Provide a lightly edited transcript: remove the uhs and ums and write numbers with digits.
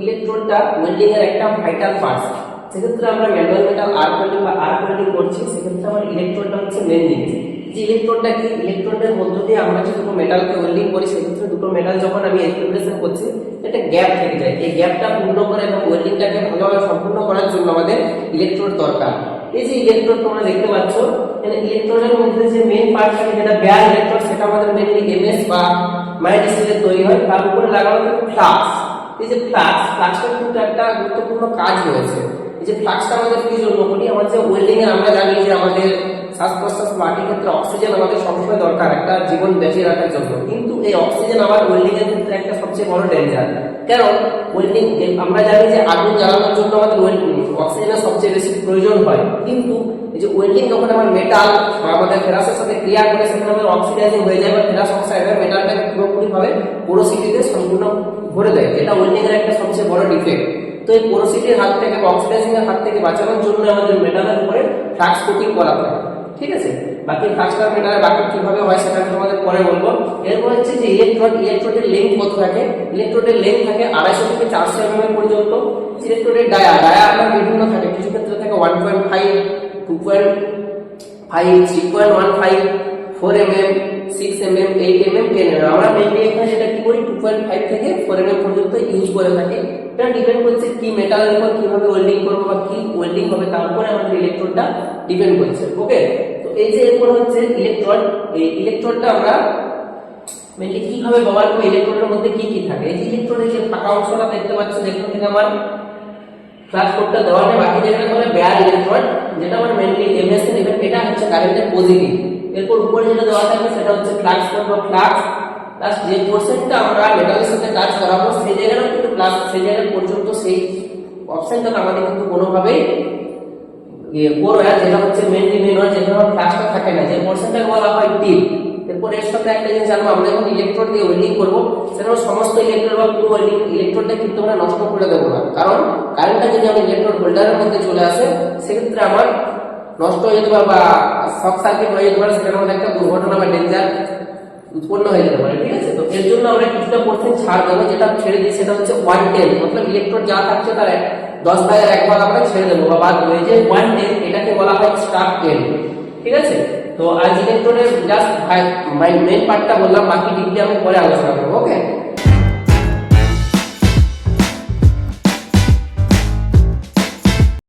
ইলেকট্রোডটা welding এর একটা vital part. সেক্ষেত্রে আমরা ম্যানুয়াল মেটাল আর্ক ওয়েল্ডিং বা আর্ক ওয়েল্ডিং করছি, সেক্ষেত্রে আমার ইলেকট্রোডটা হচ্ছে মেন জিনিস। যে ইলেকট্রোডটা কি, ইলেকট্রোডের মধ্য দিয়ে আমরা যে দুটো মেটালকে ওয়েল্ডিং করি, সেক্ষেত্রে দুটো মেটাল যখন আমি এক্সপ্রেশন করছি একটা গ্যাপ থেকে যায়। এই গ্যাপটা পূর্ণ করে এবং ওয়েল্ডিংটাকে ভালোভাবে সম্পূর্ণ করার জন্য আমাদের ইলেকট্রোড দরকার। এই যে ইলেকট্রোড তোমরা দেখতে পাচ্ছ, এখানে ইলেকট্রোডের মধ্যে যে মেইন পার্ট থাকে যেটা বেয়ার ইলেকট্রোড, সেটা আমাদের মেইনলি এমএস বা মাইন্ড তৈরি হয়। তার উপরে লাগানো থাকে ফ্লাক্স। এই যে ফ্লাক্সটা কিন্তু একটা গুরুত্বপূর্ণ কাজ রয়েছে। এই যে ফ্লাক্সটা আমাদের কি জন্য করি, আমাদের যে ওয়েল্ডিং এ আমরা জানি যে আমাদের শ্বাস প্রশ্বাস বাকি ক্ষেত্রে অক্সিজেন আমাদের সবসময় দরকার একটা জীবন বেঁচে রাখার জন্য। কিন্তু এই অক্সিজেন আবার ওয়েল্ডিং এর ক্ষেত্রে একটা সবচেয়ে বড় ডেঞ্জার। কারণ ওয়েল্ডিং আমরা জানি যে আগুন জ্বালানোর জন্য আমাদের অক্সিজেনের সবচেয়ে বেশি প্রয়োজন হয়, কিন্তু এই যে ওয়েল্ডিং যখন আমার মেটাল বা আমাদের ফেরাসের সাথে ক্রিয়া করে সেখানে আমাদের অক্সিডাইজিং হয়ে যায় বা ফেরাস অক্সাইড মেটালটাকে পুরোপুরি ভাবে পোরোসিটিতে সম্পূর্ণ ভরে দেয়, যেটা ওয়েল্ডিং এর একটা সবচেয়ে বড় ডিফেক্ট। তো এই পোরোসিটির হাত থেকে বা অক্সিডাইজিং এর হাত থেকে বাঁচানোর জন্য আমাদের মেটালের উপরে ফ্লাক্স কোটিং করা হয়। ঠিক আছে, বাকি ফ্লাক্সটা মেটালের বাকি কিভাবে হয় সেটা তোমাদের পরে বলবো। এরপর হচ্ছে যে ইলেকট্রোডের লেন্থ কত থাকে। ইলেকট্রোডের লেন্থ থাকে 250 থেকে 400 mm পর্যন্ত। ইলেকট্রোডের ডায়া আমার বিভিন্ন থাকে, কিছু ক্ষেত্রে থাকে 1.5, 2.5, 3.15, 4 mm, 6 mm, 8 mm, 10 mm। আমরা মেইনলি এখানে যেটা কি করি 2.5 থেকে 4 mm পর্যন্ত ইউজ করে থাকি। এটা ডিপেন্ড করছে কি মেটালের উপর কিভাবে ওয়েল্ডিং করব বা কি ওয়েল্ডিং হবে তার উপরে আমাদের ইলেকট্রোডটা ডিপেন্ড করছে। ওকে, তো এই যে এরপর হচ্ছে ইলেকট্রোড। এই ইলেকট্রোডটা আমরা মেইনলি কিভাবে ব্যবহার করি, ইলেকট্রোডের মধ্যে কি কি থাকে। এই যে ইলেকট্রোডের যে ফাঁকা অংশটা দেখতে পাচ্ছ, যেখান থেকে আমার ফ্লাক্স কোডটা দেওয়া হয়, বাকি যেটা বলে বেয়ার ইলেকট্রোড, যেটা আমার মেইনলি এমএস এর ইভেন্ট, এটা হচ্ছে কারেন্টের পজিটিভ। এরপর উপরে যেটা দেওয়া থাকে সেটা হচ্ছে ফ্লাক্স কোড বা ফ্লাক্স প্লাস যে পোরশনটা আমরা মেটালের সাথে কাজ করাবো সেই জায়গাটা কিন্তু প্লাস সেই জায়গা পর্যন্ত সেই অপশনটা আমাদের কিন্তু কোনোভাবেই কোর ওয়্যার, যেটা হচ্ছে মেইনলি মেইন ওয়্যার, যেটা ফ্লাক্সটা থাকে না, যে পোরশনটাকে বলা হয় টিপ। এরপর এর সাথে একটা জিনিস জানবো, আমরা যখন ইলেকট্রোড দিয়ে ওয়েল্ডিং করবো সেটা সমস্ত ইলেকট্রোড বা পুরো ওয়েল্ডিং ইলেকট্রোডটা কিন্তু আমরা নষ্ট করে দেবো না, কারণ কারেন্টটা যদি আমি ইলেকট্রোড হোল্ডারের মধ্যে চলে আসে সেক্ষেত্রে আমার নষ্ট হয়ে যেতে পারে বা শর্ট সার্কিট হয়ে যেতে পারে, সেটার মধ্যে একটা দুর্ঘটনা বা ডেঞ্জার উৎপন্ন হয়ে যেতে পারে। ঠিক আছে, তো এর জন্য আমরা কিছুটা % ছাড় দেবো, যেটা ছেড়ে দিই সেটা হচ্ছে 110, মতলব ইলেকট্রোড যা থাকছে তার 10/1 আমরা ছেড়ে দেবো বা বাদ দেবো। যে 110 এটাকে বলা হয় স্টার্ট টেন। ঠিক আছে, তো আজ ইলেকট্রোডের জাস্ট মেইন পার্টটা বললাম, বাকি ডিপলি আমি পরে আলোচনা করবো। ওকে।